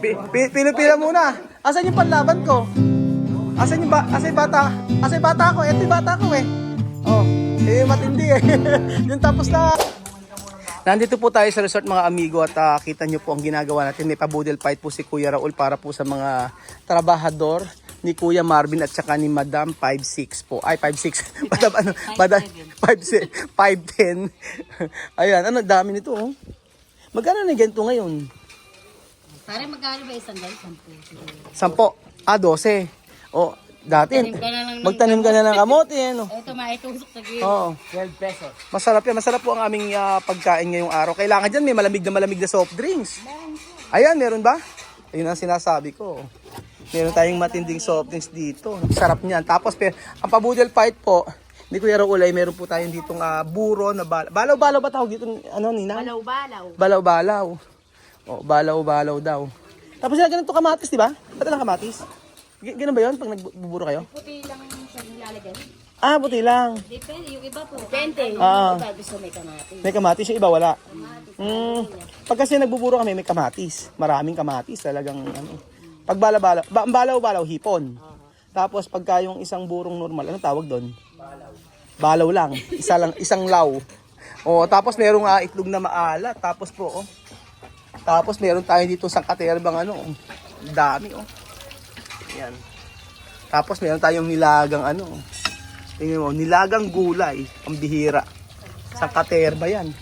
Pila muna. Asan yung panlaban ko? Asan yung bata? Asan yung bata ko? Ito yung bata ko eh. Oh, matindi eh. Yung tapos na. Nandito po tayo sa resort mga amigo at kita nyo po ang ginagawa natin. May pabudel fight po si Kuya Raul para po sa mga trabahador ni Kuya Marvin at saka ni Madam 5'6 po. Ay, 5'6. Madam 5'10. Ayan, ano, dami nito oh. Magkano na ganito ngayon? Pare, magkano ba isang guys? 10. 12. Oh, dati. Magtanim ka na ng kamote eh, no? Ito, maitusok sa gilid. Oo. 12 pesos. Masarap yan. Masarap po ang aming pagkain ngayong araw. Kailangan dyan may malamig na soft drinks. Ayan, meron ba? Ayun ang sinasabi ko. Meron tayong matinding soft drinks dito. Sarap niyan. Tapos, ang pabudel fight po, ni Kuya Raul ay meron po tayong ditong buro na balaw-balaw ba tawag dito? Ano, Nina? Balaw-balaw. Balaw-balaw. O, balaw-balaw daw. Tapos yan, ganito kamatis, di ba? Ba't lang kamatis? Ganun ba yun pag nagbuburo kayo? Puti lang siya nilalagay. Ah, buti lang. Depende, yung iba po. Depende. Yung Ah. iba gusto may kamatis. May kamatis, yung iba wala. Pag kasi nagbuburo kami, may kamatis. Maraming kamatis, talagang ano. Pag balaw-balaw, balaw-balaw, hipon. Tapos pagka yung isang burong normal, anong tawag doon? Balaw lang. Isang law. O, tapos merong itlog na maalat. Tapos po, oh. Tapos meron tayo dito sa katerbang ano, dami oh. Yan. Tapos meron tayong nilagang ano. Tingnan mo, nilagang gulay, ang bihira. Sa katerba yan.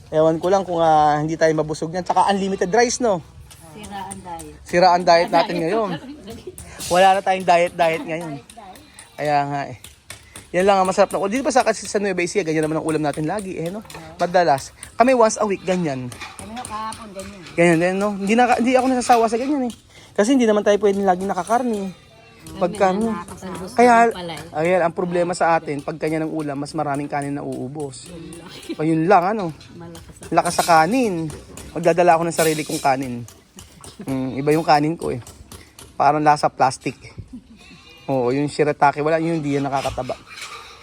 Ewan ko lang kung hindi tayo mabusog niyan. Tsaka unlimited rice, no? Siraan diet. Siraan diet natin ngayon. Wala na tayong diet ngayon. Kaya nga eh. Yan lang ang masarap na ulam. Dito ba sa Nueva Ecija, ganyan naman ang ulam natin lagi eh, no? Madalas. Kami once a week, ganyan. Kami nga kahapon, ganyan. Ganyan din, no? Hindi ako nasasawa sa ganyan eh. Kasi hindi naman tayo pwedeng laging nakakarni. Pagka, kaya, ayan, ang problema sa atin, pag kanya ng ulam, mas maraming kanin na uubos. Ayun lang, ano? Lakas sa kanin. Magdadala ako ng sarili kong kanin. Iba yung kanin ko eh. Parang lasa plastic. Oo, yung shirataki, wala, yun hindi yan nakakataba.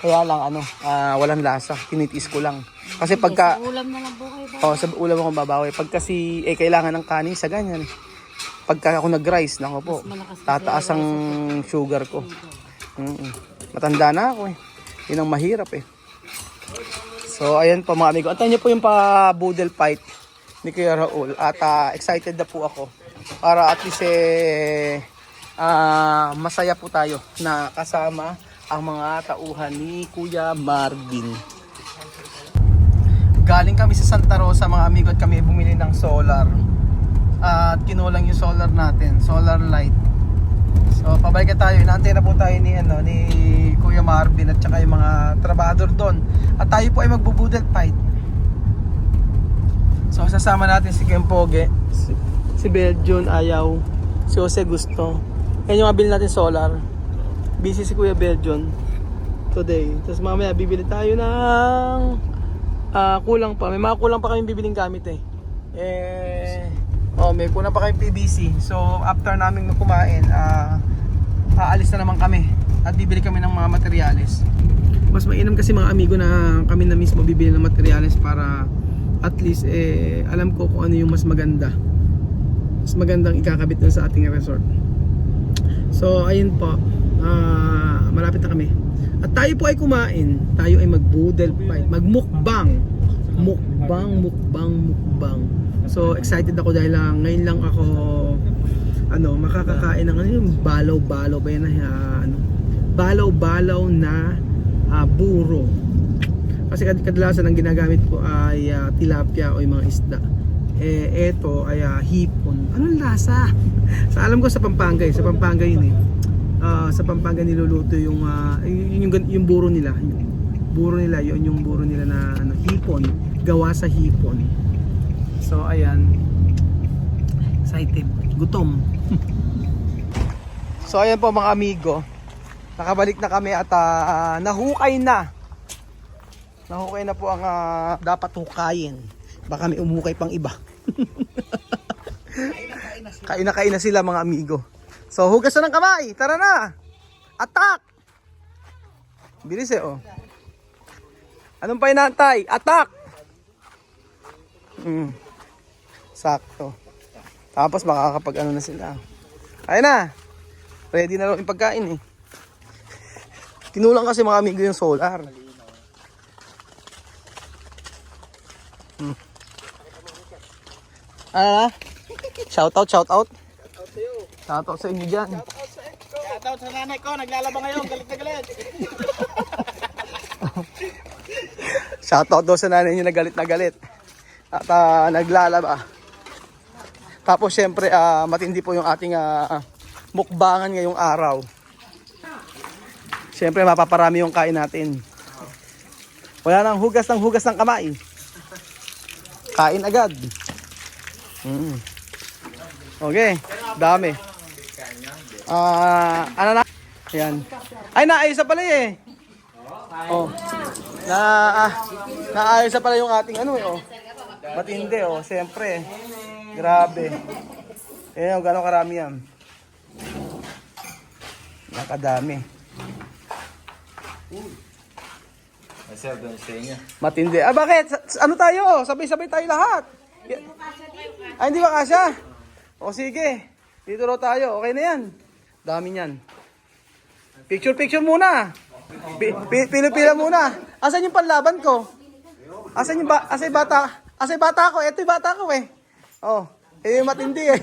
Kaya lang, walang lasa. Tinitis ko lang. Kasi pagka, Sa ulam na lang po kayo. sa ulam akong babawi. Pag kasi, kailangan ng kanin sa ganyan. Pagka ako nag-rice, nako po, tataas ang sugar ko. Matanda na ako eh. Yun ang mahirap eh. So, ayan po mga amigo. Antayin niyo po yung pa-budel fight ni Kuya Raul. At excited na po ako. Para at least masaya po tayo na kasama ang mga tauhan ni Kuya Marvin. Galing kami sa Santa Rosa mga amigo at kami bumili ng solar. At kinulang yung solar natin, solar light. So pabalik na tayo, inaantay na po tayo ni Kuya Marvin at saka yung mga trabahador doon. At tayo po ay magbubudel fight. So sasama natin si Kempoge, si Belgian ayaw, si Jose gusto. Yan yung mabili natin solar. Busy si Kuya Belgian today. Tapos mamaya bibili tayo ng kulang pa. May mga kulang pa kami bibiling gamit eh. May kulang pa kami PVC. So after namin kumain, aalis na naman kami at bibili kami ng mga materyales. Mas mainam kasi mga amigo na kami na mismo bibili ng materyales para at least alam ko kung ano yung mas maganda. Mas magandang ikakabit na sa ating resort. So ayun po, malapit na kami. At tayo po ay kumain. Tayo ay magbudel fight, magmukbang. Mukbang. So excited ako dahil ngayon lang ako makakakain ng yung balaw-balaw ba yan balaw-balaw na buro. Kasi kadalasan ang ginagamit ko ay tilapia o yung mga isda. Eto ay hipon. Anong lasa? Alam ko sa Pampanga sa Pampanga yun eh. Sa Pampanga niluluto yung buro nila. Yun yung buro nila na hipon, gawa sa hipon. So ayan, excited, gutom. So ayan po mga amigo, nakabalik na kami at nahukay na po ang dapat hukayin. Baka may umukay pang iba. Kain na sila mga amigo. So hugas na ng kamay, tara na, attack. Bilis oh. Anong pa inaantay? Attack. Sakto. Tapos makakapag ano na sila. Ayun na. Ready na lang yung pagkain eh. Tinulang kasi mga amigo yung solar. Ano na? Shout out. Shout out sa inyo dyan. Shoutout sa nanay ko, naglalaba ngayon, galit na galit. Shout out daw sa nanay niyo na galit. At naglalaba. Tapos syempre matindi po yung ating mukbangan ngayong araw. Syempre mapaparami yung kain natin. Wala nang hugas ng kamay. Kain agad. Okay, dami. Ano na? Ayan. Ay, naayos na pala eh. Oh. Naayos na pala yung ating ano eh. Oh. Matindi oh, siyempre. Grabe. Ayan, gano'ng karami yan. Nakadami. Sir, doon sa inyo. Matindi. Bakit? Ano tayo? Sabay-sabay tayo lahat. Ay, hindi ba kasya? O sige. Dito raw tayo. Okay na yan. Dami niyan. Picture muna. Pila muna. Asan yung panlaban ko? Asan yung bata? Asan yung bata ko? Ito yung bata ko eh. Oh. Eh, matindi eh.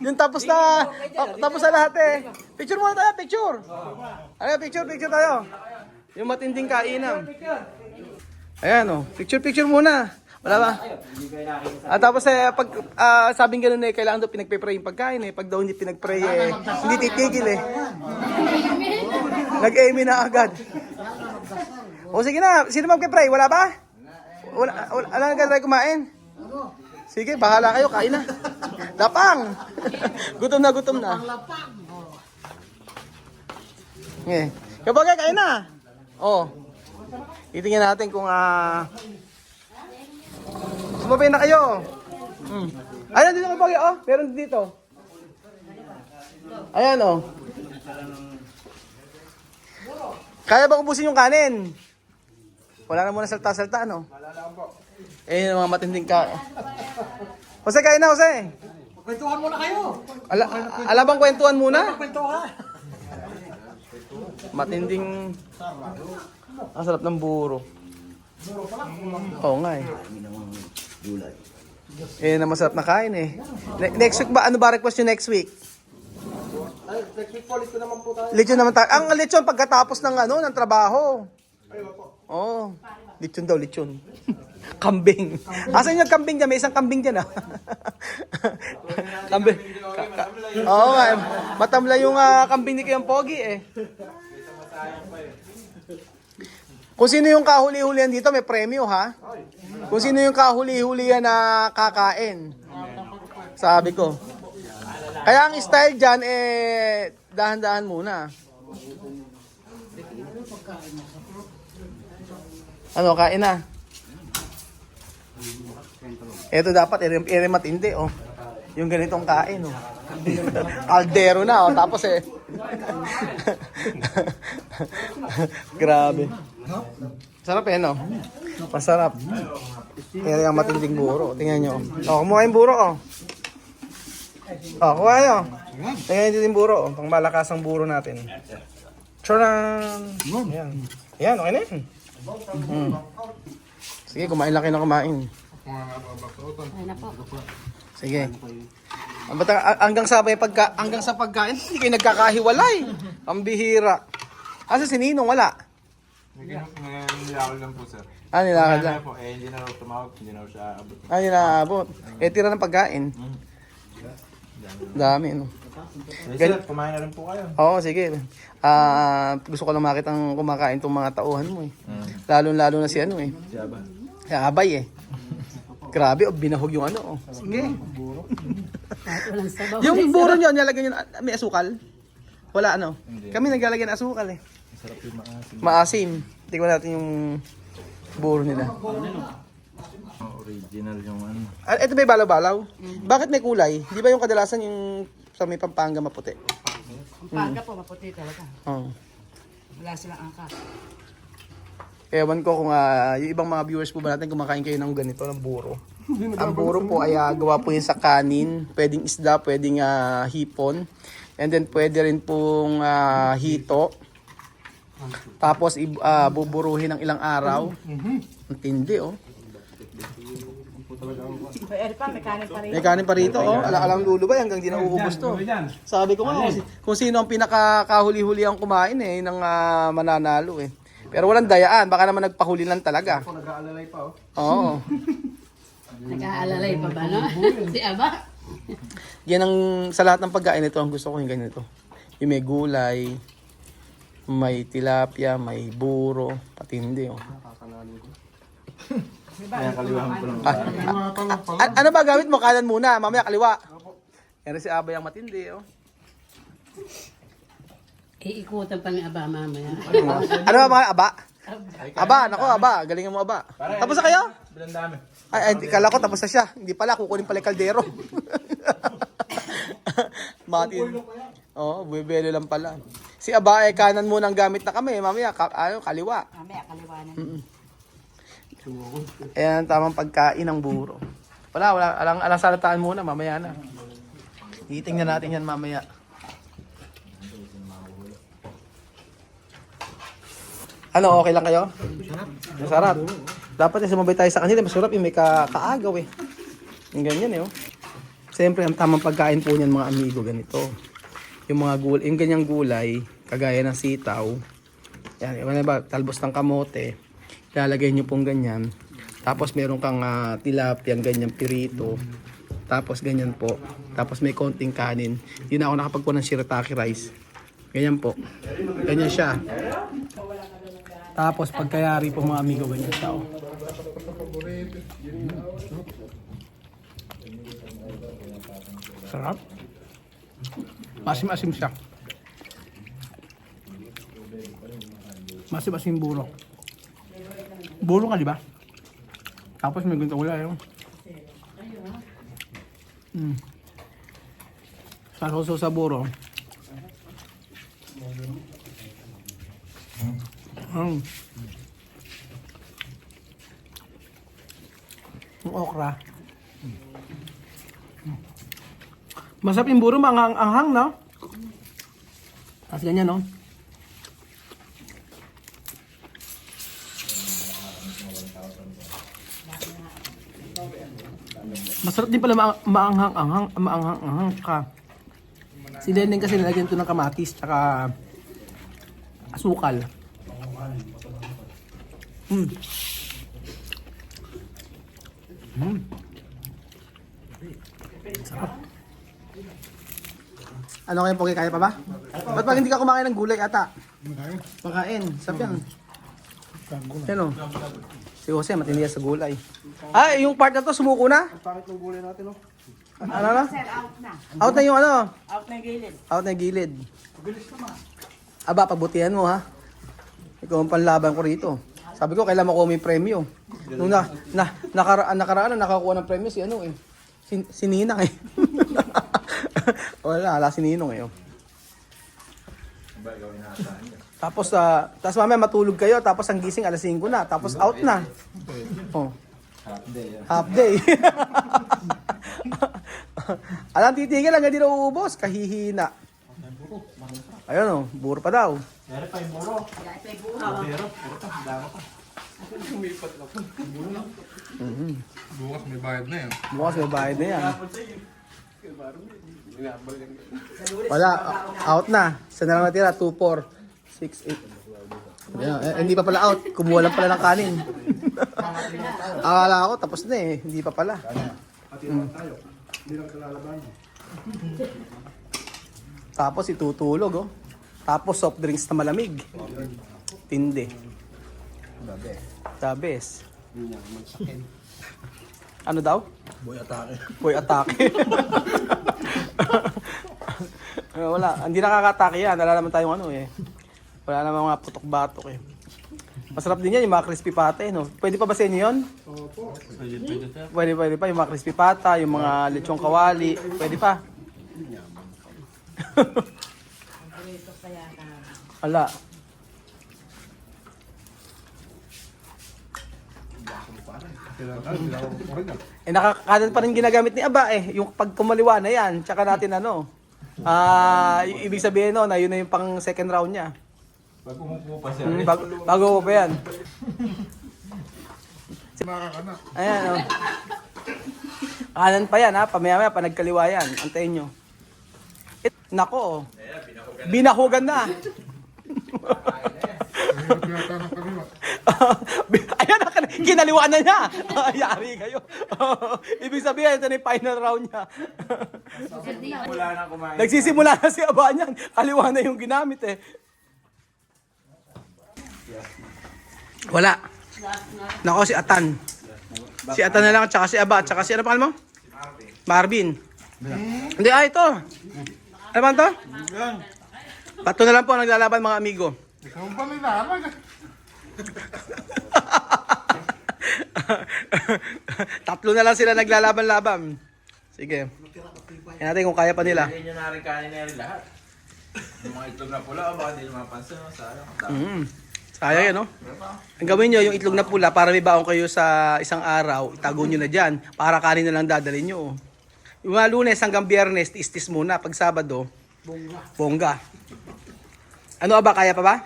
Yung tapos na lahat eh. Picture muna tayo, picture. Ano, picture tayo. Yung matinding kainan. Ayan oh, picture muna. Wala ba? At tapos pag sabing gano'n eh, kailangan daw pinagpe-pray yung pagkain eh. Pag daw hindi pinag-pray eh, hindi titigil eh. Nag-aiming na agad. O sige na, sino magpe-pray? Wala ba? Wala na tayo kumain? Sige, bahala kayo, kain na. Lapang! Gutom na. Okay. Kapag kain na. Oh. Itingnan natin kung sumabay na kayo. Ayan, dito kapag oh, meron dito. Ayan oh. Kaya ba ubusin yung kanin? Wala na muna salta-salta, no? Wala na po. Eh, yung mga matinding ka. Jose, kain na, Jose. Kwentuhan muna kayo. Alam bang kwentuhan muna? Kwentuhan. Matinding... Ang sarap ng buro. Oo nga eh. Eh, na masarap na kain eh. Next week ba? Ano ba request nyo next week? Next week po, lito naman po tayo. Lechon naman tayo. Ang lechon pagkatapos ng ng trabaho. Oo. Lechon daw, lechon. Kambing. Asan yung kambing dyan? May isang kambing dyan ah. Kambing. Oo nga. Matamla yung kambing ni Kayang Pogi eh. Kung sino yung kahuli-hulihan dito, may premyo ha. Kung sino yung kahuli-hulihan na kakain. Sabi ko. Kaya ang style dyan eh, dahan-dahan muna. Ano, kain na. Ito dapat, ere matindi oh. Yung ganitong kain oh. Kaldero na oh, tapos eh. Grabe. Sarap eh no? Masarap. Ere ang matinding buro. Tingnan nyo. Oh, kumuha yung buro oh. Oh, kuha nyo. Tingnan nyo yung buro oh. Pang malakas ang buro natin. Charan! Ayan. Ayan, okay na yun. Sige, kumain lang kayo na kumain. Ay na po. Sige. Hanggang sa pagkain, hindi kayo nagkakahiwalay. Ang bihira. Asa si Ninong wala? Nilakal lang po, sir. Nilakad lang. Po, hindi na raw tumawag, hindi na raw siya abot. Hindi naaabot. Tira ng pagkain. Dami, no? Sir, kumain na rin po kayo. Oo, sige. Gusto ko lang makitang kumakain itong mga tauhan mo eh. Lalo na si ano eh. Siya ba? Si Abay eh. Grabe, binahog yung ano. Sige. Kahit walang sabaw. Yung buro nyo, nilagyan nyo, may asukal? Wala ano? Hindi. Kami naglalagyan ng asukal eh. Masarap yung maasim. Maasim. Tingnan natin yung buro nila. Original yung ano. Ito may balaw-balaw. Bakit may kulay? Di ba yung kadalasan yung sa may Pampanga maputi? Ang paga po, maputi talaga. Oo. Wala silang angkat. Ewan ko kung yung ibang mga viewers po ba natin kumakain kayo ng ganito, ng buro. Ang buro po ay gawa po yun sa kanin. Pwedeng isda, pwedeng hipon. And then pwede rin pong hito. Tapos buburuhin ng ilang araw. Ang tindi oh. Pwede pa, may kanin pa rin. May kanin pa rito oh. Alang lulubay hanggang di nauubos to. Sabi ko nga kung sino ang pinakakahuli-huli ang kumain ng mananalo eh. Pero walang dayaan, baka naman nagpahuli lang talaga. Ako nag-aalalay pa oh. Oo. Nag-aalalay pa ba, no? Si Aba. Yan ang sa lahat ng pagkain ito ang gusto ko yung ganito. Yung may gulay, may tilapia, may buro, patindi oh. Kaya kaliwahan ko lang. Ano ba gamit mo? Kanan muna, mamaya kaliwa. Yan si Abay ang matindi oh. Iikutan pa ni Aba mamaya. Ano ba mga aba? Aba, nako aba, galingan mo aba. Tapos na kayo? Bilang dami. Ay, kala ko tapos na siya. Hindi pala, kukunin pala yung kaldero. Matin. Oo, bibili lang pala. Si Aba ay kanan muna ang gamit na kami. Mamaya, kaliwa. Mamaya kaliwanan. Ayan, tamang pagkain ng buro. Wala, alang salataan muna, mamaya na. Titingnan natin yan mamaya. Ano, okay lang kayo? Masarap. Dapat sumabay tayo sa kanila. Masarap yung may kaagaw eh. Yung ganyan eh. Oh. Siyempre, ang tamang pagkain po niyan mga amigo, ganito. Yung mga gulay, yung ganyang gulay, kagaya ng sitaw. Yan, yung ba, talbos ng kamote. Ilalagay nyo pong ganyan. Tapos meron kang tilapia, ganyan pirito. Tapos ganyan po. Tapos may konting kanin. Yun ako nakapagpo ng shirataki rice. Ganyan po. Ganyan siya. Tapos pagkayari po mga amigo, ganyan siya. Oh. Sarap. Masim-asim siya. Masim-asim buro. Buro ka, di ba? Tapos may ganito wala yun. Sasoso sa buro. Yung okra. Masarap yung buro, anghang, no? Tapos ganyan, no? Masarap din pala maanghang ka. Si Leneng kasi nilagyan ito ng kamatis tsaka asukal. Sarap. Ano kayo, Pogi? Kaya pa ba? Ba't pag hindi ka kumain ng gulay ata? Makain. Sarap yan. Yan o. Si Jose, matindi sa gulay. Ah, yung part na to, sumuko na? Ang pangit ng gulay natin oh. Ano na? Sir, out na. Out na yung ano? Out na yung gilid. Out na yung gilid. Bilis naman. Aba, pagbutihan mo ha. Ikaw ang panlaban ko rito. Sabi ko, kailan makuha mo yung premyo. Nung nakaraan nakakuha ng premyo si ano eh. Si Ninang eh. Wala si Ninong eh. Oh. Tapos mamaya matulog kayo, tapos ang gising alas 5 na, tapos out na. Oh. Half day. Alam, titigil lang, hindi na uubos, kahihina. Ayun oh, buro pa daw. Meron pa yung buro. Pero, dama pa. Sumipat na po. Buro lang. Bukas may bayad na yan. Bukas may bayad na yan. Wala, out na. Saan na lang natira? 2, 4, 6, 8. Hindi pa pala out. Kumuha lang pala ng kanin. Akala ko tapos na eh. Hindi pa pala. Tapos itutulog oh. Tapos soft drinks na malamig. Tindi. The best. Ano daw? Boy atake. Boy atake. Wala, hindi nakakatake yan. Wala naman tayong ano eh. Wala naman mga putok-batok eh. Masarap din yan, yung mga crispy pata no? Pwede pa ba sa inyo yun? Opo. Pwede pa, yung mga crispy pata, yung mga lechong kawali. Pwede pa. Wala. Eh, nakakanan pa rin ginagamit ni Aba eh. Yung pag kumaliwa na yan, tsaka natin ano. Ibig sabihin no, na yun na yung pang second round niya. Pag umupo pa siya. Bago pa yan. Ayan oh. Kanan pa yan ha, pamaya-maya pa nagkaliwa yan. Antayin nyo. Nako oh. Binahugan na. Ayan, kinaliwa na niya. Yari kayo. Ibig sabihin, ito na yung final round niya. Wala na kumain. Nagsisimula na si Aba niyan. Kaliwa na yung ginamit eh. Wala. Nako si Atan. Si Atan na lang, tsaka si Aba, tsaka si ano pangalan mo? Marvin. Hindi, ito. Ano ba ito? Pato na lang po ang naglalaban mga amigo. Ikaw ba nilaman? Tatlo na lang sila naglalaban-laban. Sige. Yan natin kung kaya pa nila. Hindi nyo na rin kanin na rin lahat. Yung mga itlog na pula, baka hindi nyo mapansin. Sayang. Sayang yan, no? Ang gawin nyo, yung itlog na pula, para may baon kayo sa isang araw, itago nyo na dyan. Para kanin na lang dadalhin nyo. Yung mga Lunes hanggang Biyernes, tis-tis muna. Pag Sabado, bongga. Ano ba, kaya pa ba?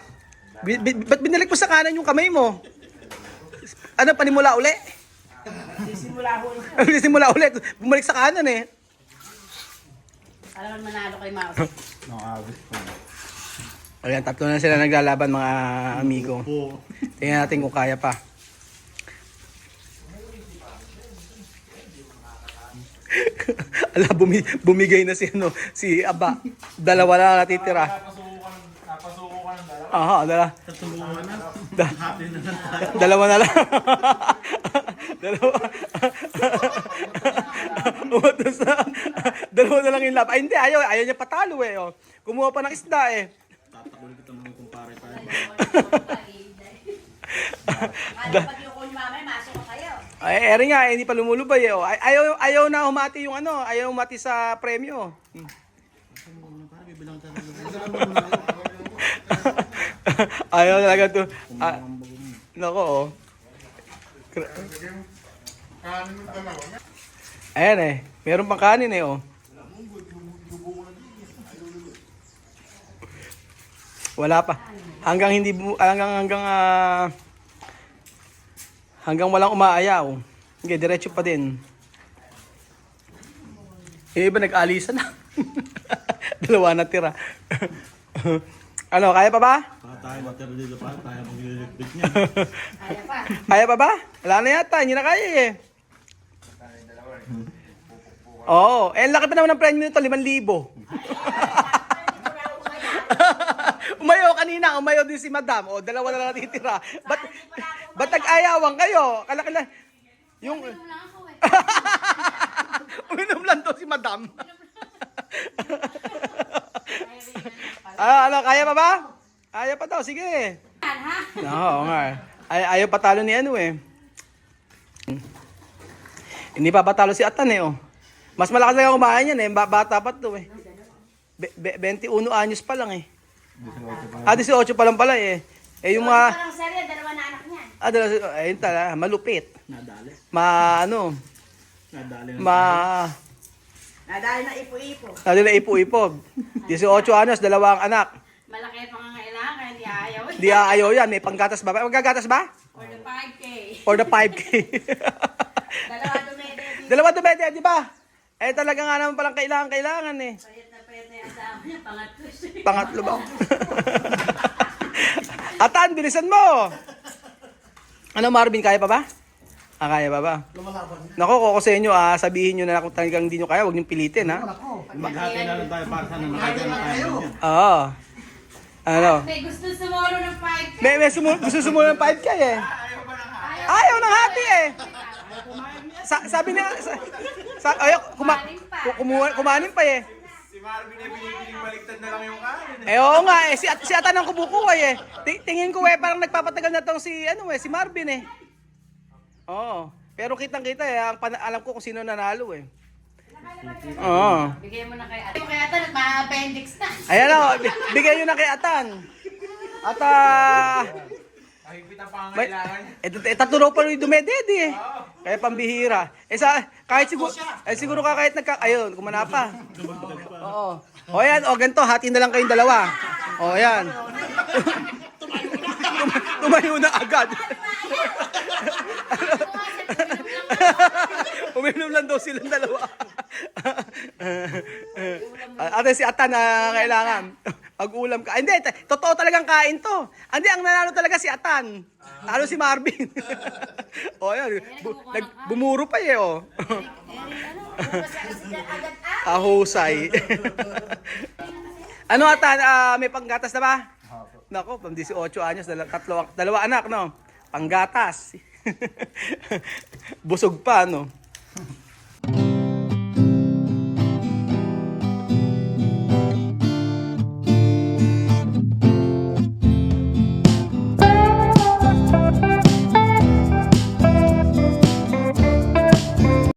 Ba't binalik mo sa kanan yung kamay mo? Ano, panimula uli? Simula uli. Bumalik sa kanan eh. Alam manalo kay Mouse. Ayan, tatlo na sila naglalaban mga amigo. Tingnan natin kung kaya pa. Ala, bumigay na si Aba. Dalawa na natitira. Napasuko ka ng dalawa. Aha, dalawa na lang. Dalawa. Umatos na. Dalawa na lang yung lab. Ay, hindi. Ayaw niya patalo eh. Oh. Kumuha pa ng isda eh. Tatakbuhin kita mga kumpare tayo. Pag yung kunin mamaya, masok kayo. Ay, eri nga, hindi pa lumulubay eh. Oh. Ayaw na humati yung ano. Ayaw humati sa premyo. Ayaw talaga to. Nako oh. Ayan eh. Meron pang kanin eh oh. Wala pa. Hanggang walang umaayaw. Okay, diretso pa din. Yung iba nag-alisa na. Dalawa na tira. Ano, kaya pa ba? Tayo matira dito pa, tayo mag-electric niya. Kaya pa. Kaya pa ba? Wala na yata, hindi na kaya eh. Oo, eh laki pa naman ng premium nito, 5,000. Umayaw din si Madam. O, dalawa na lang natitira. Ba't nag-ayawan kayo? Kalakala. Yung... Uminom lang ako eh. Uminom lang to si Madam. Ano, kaya pa ba? Kaya pa daw, sige. Oo nga. Ayaw patalo ni ano eh. Hindi pa patalo si Atan eh oh. Mas malakas lang kumain yan eh. Bata pa to eh. 21 anyos pa lang eh. 18 pa lang pala eh. Eh yung mga... Parang serya, dalawa na anak niyan. Ayun tala, malupit. Nadali. Nadali na ipo-ipo. Nadali ipo-ipo. 18 anyos, dalawang anak. Malaki ang pangangailangan, kaya hindi ayaw. Di ayaw yan, may panggatas ba? Magagatas ba? For the 5K. For the 5K. Dalawa dumede. Dalawa dumede, di ba? Eh talaga nga naman palang kailangan eh. Payat na yung asawa niya, pangatlo siya. Pangatlo ba? Atan, bilisan mo! Ano Marvin, kaya pa ba? Kaya pa ba? Nako, koko sa inyo, sabihin nyo na kung talagang hindi nyo kaya, huwag nyo pilitin, ha? Maghati na lang tayo para sana nakagyan na tayo niya. Oo. Ano? May gusto sumolo ng 5K. Gusto sumula ng 5K eh. Ayaw ng hati eh. Sabi niya, ayaw, kumanin pa eh. Si Marvin ay pinipiling baliktad na lang yung kanin. Eh oo nga eh, si Atan ang kumukuha eh. Tingin ko eh, parang nagpapatagal na tong si Marvin eh. Oo. Pero kitang-kita eh, alam ko kung sino nanalo eh. Oo. Bigay mo na kay Ate. Kaya ito, nagma-appendix na. Ayan o, bigay nyo na kay Atan. At Mahigpit ang pangangailangan niya. tatlo raw pa rin dumedede eh. Kaya pambihira. Kahit siguro, siguro ka kahit ayun, kumana pa. Oo. O yan, o ganito, hati na lang kayong dalawa. O yan. Tumayo na agad. Uminom lang daw silang dalawa. Ate si Atan na kailangan. Pag-ulam ka. Hindi, totoo talagang kain to. Hindi, ang nanalo talaga si Atan. Talo si Marvin. O yan, bumuro pa eh, o. Ahusay. Ano Atan, may panggatas na ba? Nako, pang 18 anyos, dalawa anak, no? Panggatas. Busog pa, no?